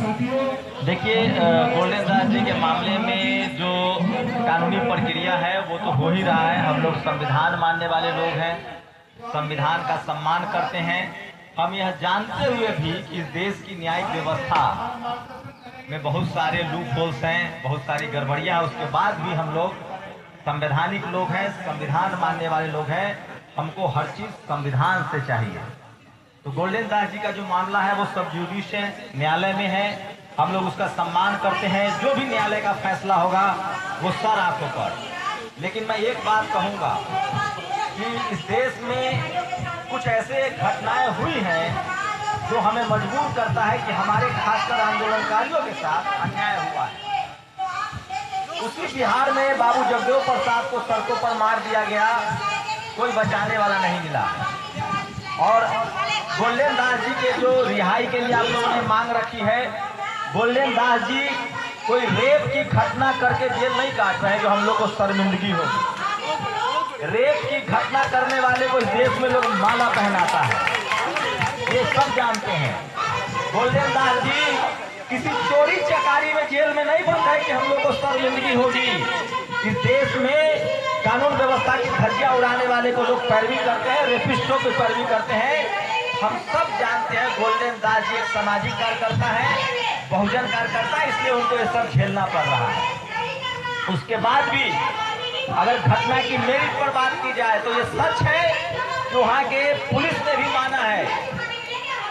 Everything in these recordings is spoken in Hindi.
देखिए, गोल्डन दास जी के मामले में जो कानूनी प्रक्रिया है वो तो हो ही रहा है। हम लोग संविधान मानने वाले लोग हैं, संविधान का सम्मान करते हैं। हम यह जानते हुए भी कि इस देश की न्यायिक व्यवस्था में बहुत सारे लूप होल्स हैं, बहुत सारी गड़बड़ियां हैं, उसके बाद भी हम लोग संवैधानिक लोग हैं, संविधान मानने वाले लोग हैं। हमको हर चीज़ संविधान से चाहिए। तो गोल्डन दास जी का जो मामला है वो सब जुडिश है, न्यायालय में है। हम लोग उसका सम्मान करते हैं। जो भी न्यायालय का फैसला होगा वो सर आंखों पर। लेकिन मैं एक बात कहूंगा कि इस देश में कुछ ऐसे घटनाएं हुई हैं जो हमें मजबूर करता है कि हमारे खासकर आंदोलनकारियों के साथ अन्याय हुआ है। उसी बिहार में बाबू जगदेव प्रसाद को सड़कों पर मार दिया गया, कोई बचाने वाला नहीं मिला। और गोल्डन दास जी के जो रिहाई के लिए आप लोगों ने मांग रखी है, गोल्डन दास जी कोई रेप की घटना करके जेल नहीं काट रहे हैं जो हम लोग को शर्मिंदगी हो। रेप की घटना करने वाले को इस देश में लोग माला पहनाता है, ये सब जानते हैं। गोल्डन दास जी किसी चोरी चकारी में जेल में नहीं बंद है कि हम लोग को शर्मिंदगी होगी। इस देश में कानून व्यवस्था की धज्जियां उड़ाने वाले को लोग पैरवी करते हैं, रेपिस्टों की पैरवी करते हैं। हम सब जानते हैं गोल्डन दास जी एक सामाजिक कार्यकर्ता है, बहुजन कार्यकर्ता, इसलिए उनको ये सब झेलना पड़ रहा है। उसके बाद भी अगर घटना की मेरिट पर बात की जाए तो ये सच है कि वहाँ के पुलिस ने भी माना है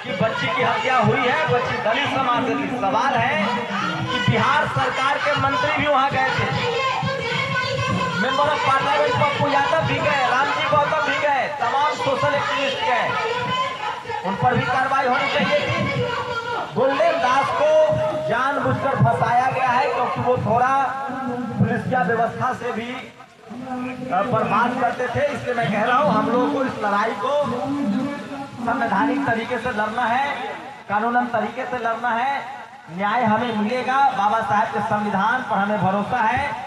कि बच्ची की हत्या हुई है, बच्ची दलित समाज से थी। सवाल है कि बिहार सरकार के मंत्री भी वहाँ गए थे, member of parliament Pappu Yadav भी गए, रामजी गौतम भी गए, तमाम सोशल एक्टिविस्ट गए, उन पर भी कार्रवाई होनी चाहिए थी। गोल्डन दास को जानबूझकर फंसाया गया है क्योंकि वो थोड़ा पुलिस की व्यवस्था से भी बर्बाद करते थे। इसलिए मैं कह रहा हूँ हम लोगों को इस लड़ाई को संवैधानिक तरीके से लड़ना है, कानूनन तरीके से लड़ना है। न्याय हमें मिलेगा, बाबा साहब के संविधान पर हमें भरोसा है।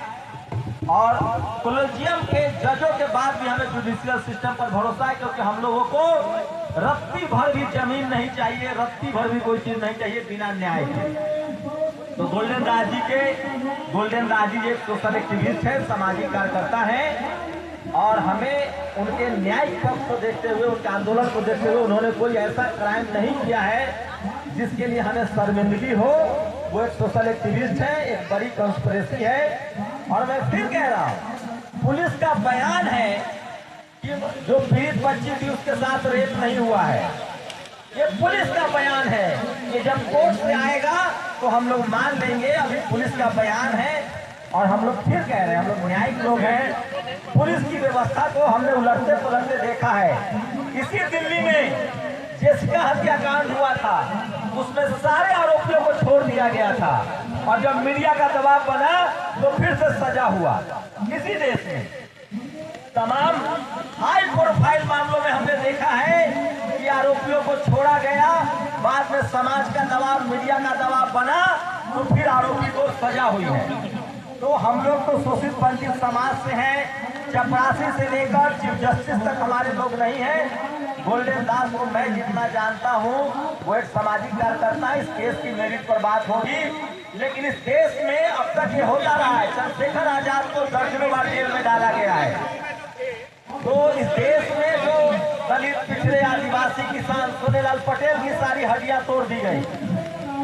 और कॉलेजियम के जजों के बाद भी हमें जुडिशियल सिस्टम पर भरोसा है, क्योंकि हम लोगों को रत्ती भर भी जमीन नहीं चाहिए, रत्ती भर भी कोई चीज नहीं चाहिए बिना न्याय के। तो गोल्डन दास जी एक सोशल एक्टिविस्ट है, सामाजिक कार्यकर्ता है, और हमें उनके न्यायिक पक्ष को देखते हुए, उनके आंदोलन को देखते हुए, उन्होंने कोई ऐसा क्राइम नहीं किया है जिसके लिए हमें शर्मिंदगी हो। वो एक सोशल एक्टिविस्ट है, एक बड़ी कंस्पिरेसी है। और मैं फिर कह रहा हूँ, पुलिस का बयान है कि जो पीड़ित बच्ची थी उसके साथ रेप नहीं हुआ है। ये पुलिस का बयान है, ये जब कोर्ट से आएगा तो हम लोग मान लेंगे। अभी पुलिस का बयान है और हम लोग फिर कह रहे हैं, हम लोग न्यायिक लोग हैं। पुलिस की व्यवस्था को हमने उलटते पुलटते देखा है। इसी दिल्ली में जेसिका हत्याकांड हुआ था, उसमें सारे आरोपियों को छोड़ दिया गया था, और जब मीडिया का दबाव बना तो फिर से सजा हुआ। इसी देश में तमाम हाई प्रोफाइल मामलों में हमने देखा है कि आरोपियों को छोड़ा गया, बाद में समाज का दबाव, मीडिया का दबाव बना तो फिर आरोपी को सजा हुई है। तो हम लोग तो शोषित वंचित समाज से हैं, चपरासी से लेकर चीफ जस्टिस तक हमारे लोग नहीं हैं। गोल्डन दास को मैं जितना जानता हूँ वो एक सामाजिक कार्यकर्ता है। इस केस की मेरिट पर बात होगी, लेकिन इस देश में अब तक ये होता रहा है। चंद्रशेखर आजाद को दर्जनों बार जेल में डाला गया है। तो इस देश में जो दलित, पिछड़े, आदिवासी, किसान, सोनेलाल पटेल की सारी हड्डियां तोड़ दी गई।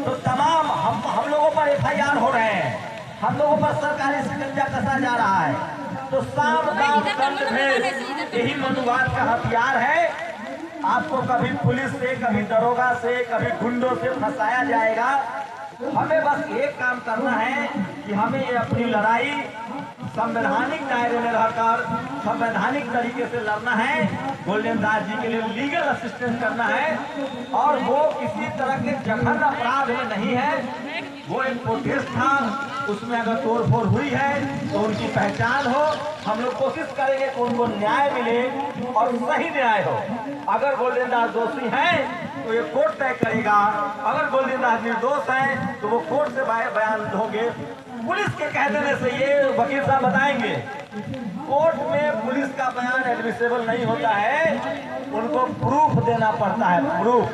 तो तमाम हम लोगों पर FIR हो रहे हैं, हम लोगों पर सरकारी शिकंजा कसा जा रहा है। तो साम दाम दंड भेद यही मनुवाद का हथियार है। आपको कभी पुलिस से, कभी दरोगा से, कभी गुंडों से फंसाया जाएगा। हमें बस एक काम करना है कि हमें ये अपनी लड़ाई संवैधानिक दायरे में रहकर संवैधानिक तरीके से लड़ना है। गोल्डन दास जी के लिए लीगल असिस्टेंस करना है, और वो किसी तरह के जघन्य अपराध में नहीं है। वो एक प्रोटेस्ट था, उसमें अगर तोड़फोड़ हुई है तो उनकी पहचान हो। हम लोग कोशिश करेंगे कि उनको न्याय मिले और सही न्याय हो। अगर गोल्डन दास दोषी हैं तो ये कोर्ट तय करेगा, अगर गोल्डन दास निर्दोष हैं तो वो कोर्ट से बयान होंगे। पुलिस के कह देने से, ये वकील साहब बताएंगे, कोर्ट में पुलिस का बयान एडमिसेबल नहीं होता है, उनको प्रूफ देना पड़ता है, प्रूफ।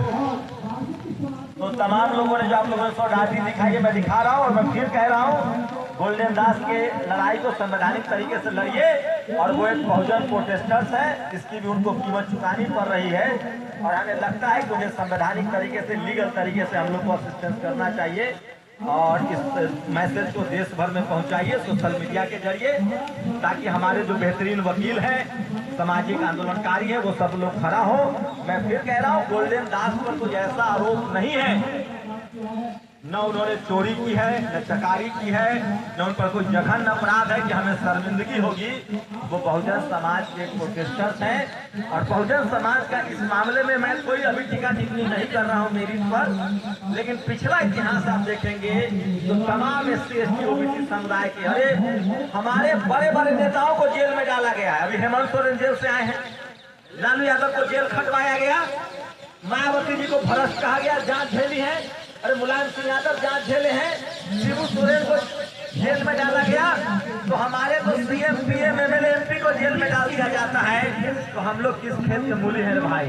तो तमाम लोगों ने जो आप लोगों ने सौदादी दिखाई है, मैं दिखा रहा हूँ और मैं फिर कह रहा हूँ, गोल्डन दास के लड़ाई को संवैधानिक तरीके से लड़िए। और वो एक बहुजन प्रोटेस्टर्स है, इसकी भी उनको कीमत चुकानी पड़ रही है। और हमें लगता है कि उन्हें संवैधानिक तरीके से, लीगल तरीके से हम लोग को असिस्टेंस करना चाहिए। और इस मैसेज को देश भर में पहुंचाइए सोशल मीडिया के जरिए, ताकि हमारे जो बेहतरीन वकील हैं, सामाजिक आंदोलनकारी हैं, वो सब लोग खड़ा हो। मैं फिर कह रहा हूँ, गोल्डन दास पर कोई ऐसा आरोप नहीं है, न उन्होंने चोरी की है, न चकारी की है, न उन पर कोई जघन्य अपराध है कि हमें शर्मिंदगी होगी। वो बहुजन समाज के प्रोटेस्टर्स हैं और बहुजन समाज का इस मामले में मैं कोई अभी टीका टिप्पणी नहीं कर रहा हूँ मेरी पर, लेकिन पिछला इतिहास आप देखेंगे तो तमाम SC ST OBC समुदाय के, अरे हमारे बड़े बड़े नेताओं को जेल में डाला गया है। अभी हेमंत सोरेन जेल से आए हैं, लालू यादव को जेल खटवाया गया, मायावती जी को भ्रष्ट कहा गया, जांच झेली है। अरे मुलायम सिंह यादव जांच झेले हैं, शिबू सोरेन को जेल में डाला गया। तो हमारे तो CM PM MLA MP को जेल में डाल दिया जाता है। तो हम लोग किस खेत के मूली हैं भाई?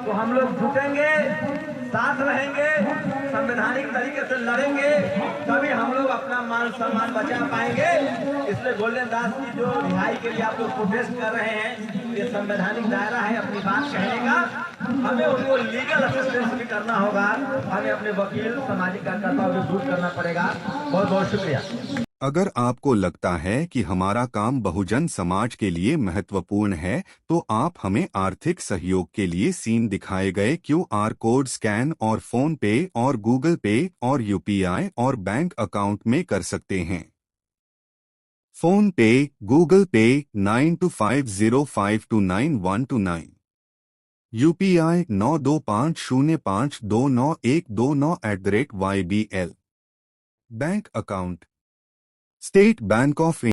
तो हम लोग जुटेंगे, साथ रहेंगे, संवैधानिक तरीके से लड़ेंगे, तभी हम लोग अपना मान सम्मान बचा पाएंगे। इसलिए गोल्डन दास की जो रिहाई के लिए आप लोग प्रोटेस्ट कर रहे हैं, ये संवैधानिक दायरा है अपनी बात कहने का। हमें उनको लीगल असिस्टेंस भी करना होगा, हमें अपने वकील, सामाजिक कार्यकर्ताओं को दूर करना पड़ेगा। बहुत बहुत शुक्रिया। अगर आपको लगता है कि हमारा काम बहुजन समाज के लिए महत्वपूर्ण है, तो आप हमें आर्थिक सहयोग के लिए सीन दिखाए गए QR कोड स्कैन और फोन पे और गूगल पे और UPI और बैंक अकाउंट में कर सकते हैं। फोन पे, गूगल पे 9250529129, UPI 9250529129 @YBL। Bank account state bank of